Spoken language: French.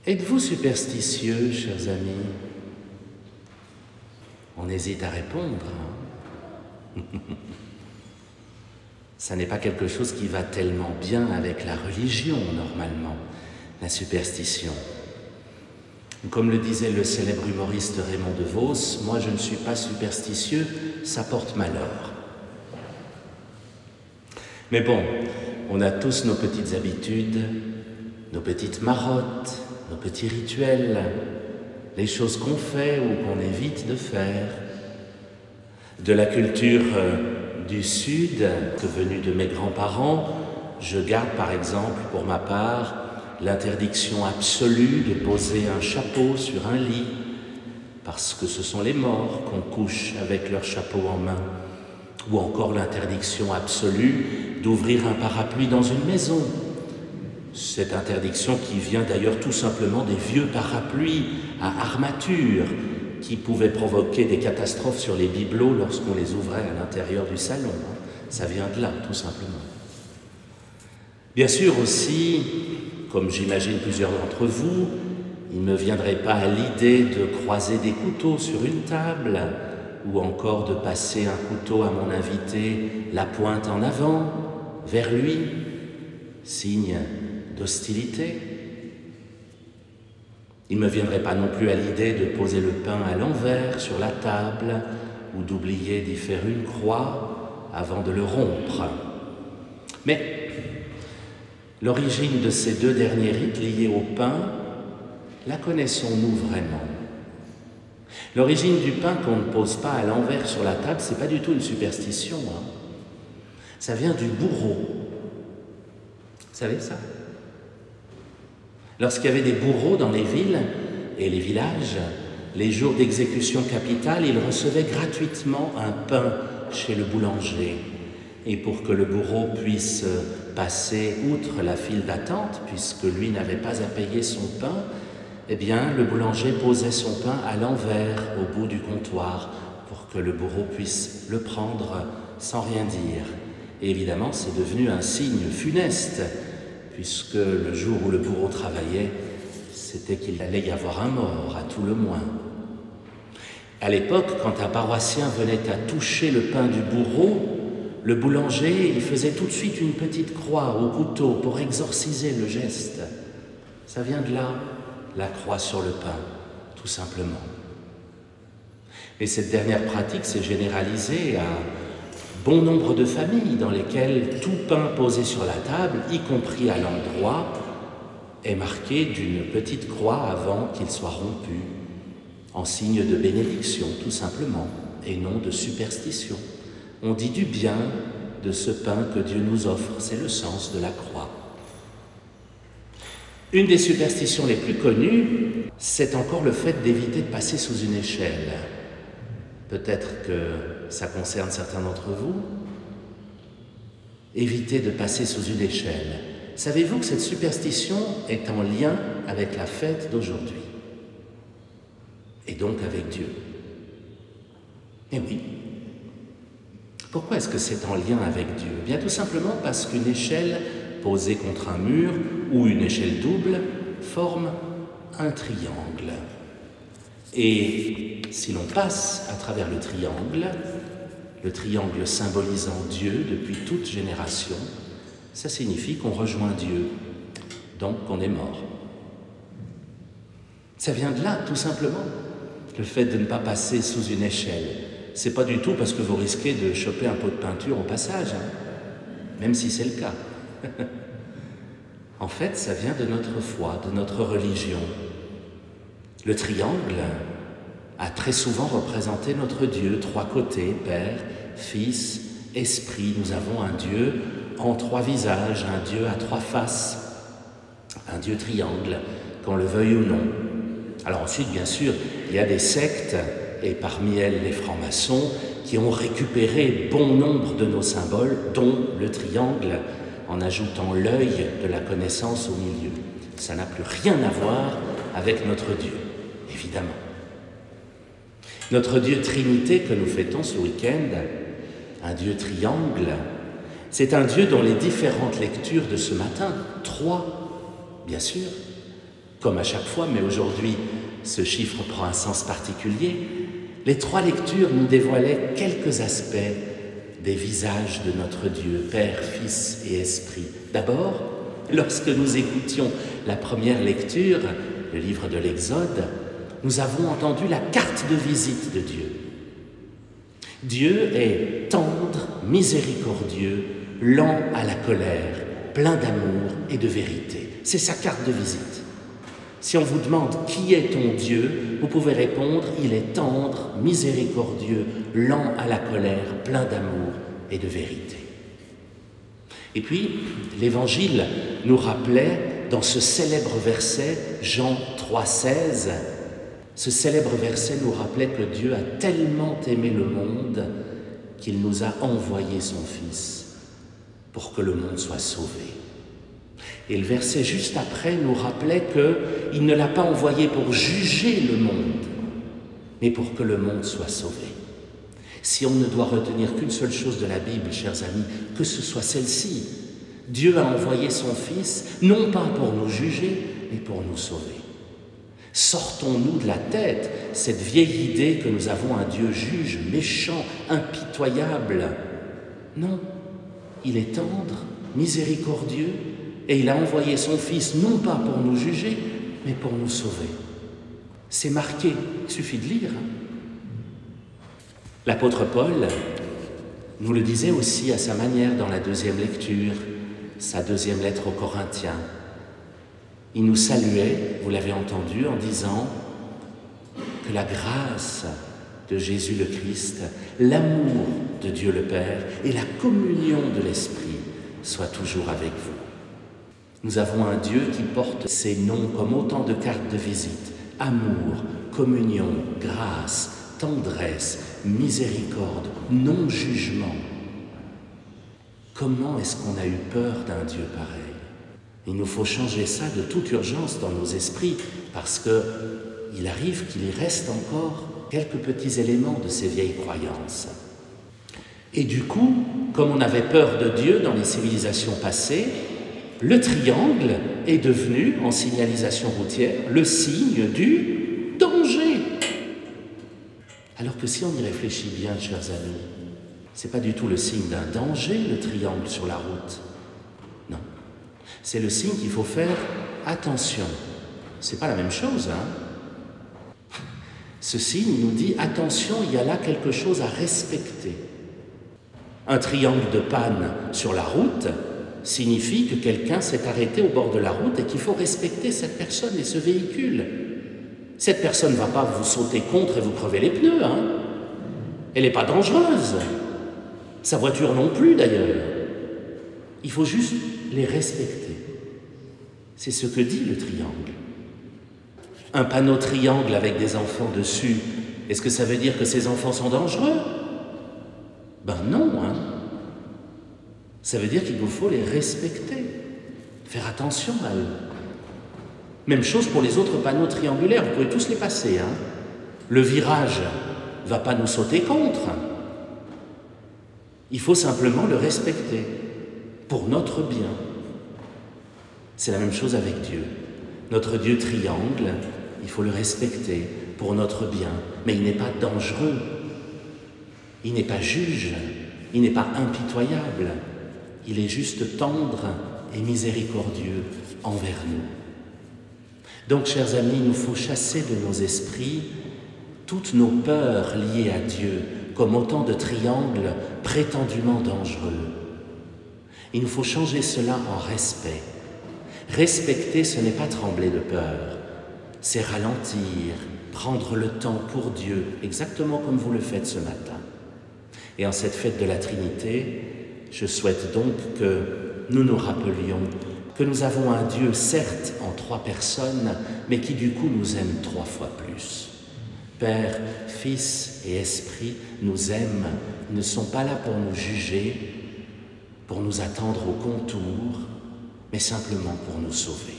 Êtes-vous superstitieux, chers amis? On hésite à répondre. Ça n'est pas quelque chose qui va tellement bien avec la religion, normalement, la superstition. Comme le disait le célèbre humoriste Raymond DeVos, moi je ne suis pas superstitieux, ça porte malheur. Mais bon, on a tous nos petites habitudes, nos petites marottes, nos petits rituels, les choses qu'on fait ou qu'on évite de faire. De la culture du Sud, venue de mes grands-parents, je garde par exemple pour ma part l'interdiction absolue de poser un chapeau sur un lit, parce que ce sont les morts qu'on couche avec leur chapeau en main, ou encore l'interdiction absolue d'ouvrir un parapluie dans une maison. Cette interdiction qui vient d'ailleurs tout simplement des vieux parapluies à armature qui pouvaient provoquer des catastrophes sur les bibelots lorsqu'on les ouvrait à l'intérieur du salon. Ça vient de là, tout simplement. Bien sûr aussi, comme j'imagine plusieurs d'entre vous, il ne me viendrait pas à l'idée de croiser des couteaux sur une table ou encore de passer un couteau à mon invité la pointe en avant, vers lui, signe d'hostilité. Il ne me viendrait pas non plus à l'idée de poser le pain à l'envers sur la table ou d'oublier d'y faire une croix avant de le rompre. Mais l'origine de ces deux derniers rites liés au pain, la connaissons-nous vraiment? L'origine du pain qu'on ne pose pas à l'envers sur la table, c'est pas du tout une superstition. Ça vient du bourreau. Vous savez ça? Lorsqu'il y avait des bourreaux dans les villes et les villages, les jours d'exécution capitale, ils recevaient gratuitement un pain chez le boulanger. Et pour que le bourreau puisse passer outre la file d'attente, puisque lui n'avait pas à payer son pain, eh bien, le boulanger posait son pain à l'envers au bout du comptoir pour que le bourreau puisse le prendre sans rien dire. Et évidemment, c'est devenu un signe funeste, puisque le jour où le bourreau travaillait, c'était qu'il allait y avoir un mort, à tout le moins. À l'époque, quand un paroissien venait à toucher le pain du bourreau, le boulanger, il faisait tout de suite une petite croix au couteau pour exorciser le geste. Ça vient de là, la croix sur le pain, tout simplement. Et cette dernière pratique s'est généralisée à bon nombre de familles dans lesquelles tout pain posé sur la table, y compris à l'endroit, est marqué d'une petite croix avant qu'il soit rompu, en signe de bénédiction, tout simplement, et non de superstition. On dit du bien de ce pain que Dieu nous offre, c'est le sens de la croix. Une des superstitions les plus connues, c'est encore le fait d'éviter de passer sous une échelle. Peut-être que ça concerne certains d'entre vous. Éviter de passer sous une échelle. Savez-vous que cette superstition est en lien avec la fête d'aujourd'hui? Et donc avec Dieu? Eh oui. Pourquoi est-ce que c'est en lien avec Dieu? Bien tout simplement parce qu'une échelle posée contre un mur ou une échelle double forme un triangle. Et si l'on passe à travers le triangle symbolisant Dieu depuis toute génération, ça signifie qu'on rejoint Dieu, donc qu'on est mort. Ça vient de là, tout simplement, le fait de ne pas passer sous une échelle. C'est pas du tout parce que vous risquez de choper un pot de peinture au passage, même si c'est le cas. En fait, ça vient de notre foi, de notre religion. Le triangle a très souvent représenté notre Dieu, trois côtés, Père, Fils, Esprit. Nous avons un Dieu en trois visages, un Dieu à trois faces, un Dieu triangle, qu'on le veuille ou non. Alors ensuite, bien sûr, il y a des sectes, et parmi elles les francs-maçons, qui ont récupéré bon nombre de nos symboles, dont le triangle, en ajoutant l'œil de la connaissance au milieu. Ça n'a plus rien à voir avec notre Dieu, évidemment. Notre Dieu Trinité que nous fêtons ce week-end, un Dieu triangle, c'est un Dieu dont les différentes lectures de ce matin, trois, bien sûr, Comme à chaque fois, mais aujourd'hui, ce chiffre prend un sens particulier, les 3 lectures nous dévoilaient quelques aspects des visages de notre Dieu, Père, Fils et Esprit. D'abord, lorsque nous écoutions la première lecture, le livre de l'Exode, nous avons entendu la carte de visite de Dieu. Dieu est tendre, miséricordieux, lent à la colère, plein d'amour et de vérité. C'est sa carte de visite. Si on vous demande qui est ton Dieu, vous pouvez répondre « Il est tendre, miséricordieux, lent à la colère, plein d'amour et de vérité ». Et puis, l'Évangile nous rappelait dans ce célèbre verset, Jean 3,16, ce célèbre verset nous rappelait que Dieu a tellement aimé le monde qu'il nous a envoyé son Fils pour que le monde soit sauvé. Et le verset juste après nous rappelait qu'il ne l'a pas envoyé pour juger le monde, mais pour que le monde soit sauvé. Si on ne doit retenir qu'une seule chose de la Bible, chers amis, que ce soit celle-ci, Dieu a envoyé son Fils, non pas pour nous juger, mais pour nous sauver. Sortons-nous de la tête cette vieille idée que nous avons un Dieu juge, méchant, impitoyable. Non, il est tendre, miséricordieux, et il a envoyé son Fils non pas pour nous juger, mais pour nous sauver. C'est marqué, il suffit de lire. L'apôtre Paul nous le disait aussi à sa manière dans la 2e lecture, sa 2e lettre aux Corinthiens. Il nous saluait, vous l'avez entendu, en disant que la grâce de Jésus le Christ, l'amour de Dieu le Père et la communion de l'Esprit soient toujours avec vous. Nous avons un Dieu qui porte ses noms comme autant de cartes de visite. Amour, communion, grâce, tendresse, miséricorde, non-jugement. Comment est-ce qu'on a eu peur d'un Dieu pareil? Il nous faut changer ça de toute urgence dans nos esprits, parce qu'il arrive qu'il y reste encore quelques petits éléments de ces vieilles croyances. Et du coup, comme on avait peur de Dieu dans les civilisations passées, le triangle est devenu, en signalisation routière, le signe du danger. Alors que si on y réfléchit bien, chers amis, c'est pas du tout le signe d'un danger, le triangle sur la route. Non. C'est le signe qu'il faut faire attention. C'est pas la même chose, hein? Ce signe nous dit attention, il y a là quelque chose à respecter. Un triangle de panne sur la route signifie que quelqu'un s'est arrêté au bord de la route et qu'il faut respecter cette personne et ce véhicule. Cette personne ne va pas vous sauter contre et vous crever les pneus, hein? Elle n'est pas dangereuse. Sa voiture non plus, d'ailleurs. Il faut juste les respecter. C'est ce que dit le triangle. Un panneau triangle avec des enfants dessus, est-ce que ça veut dire que ces enfants sont dangereux? Ben non, hein. Ça veut dire qu'il nous faut les respecter, faire attention à eux. Même chose pour les autres panneaux triangulaires, vous pouvez tous les passer, hein. Le virage ne va pas nous sauter contre. Il faut simplement le respecter, pour notre bien. C'est la même chose avec Dieu. Notre Dieu triangle, il faut le respecter pour notre bien, mais il n'est pas dangereux, il n'est pas juge, il n'est pas impitoyable, il est juste tendre et miséricordieux envers nous. Donc, chers amis, il nous faut chasser de nos esprits toutes nos peurs liées à Dieu, comme autant de triangles prétendument dangereux. Il nous faut changer cela en respect. Respecter, ce n'est pas trembler de peur, c'est ralentir, prendre le temps pour Dieu, exactement comme vous le faites ce matin. Et en cette fête de la Trinité, je souhaite donc que nous nous rappelions que nous avons un Dieu, certes en 3 personnes, mais qui du coup nous aime 3 fois plus. Père, Fils et Esprit nous aiment, ils ne sont pas là pour nous juger, pour nous attendre au contour, mais simplement pour nous sauver.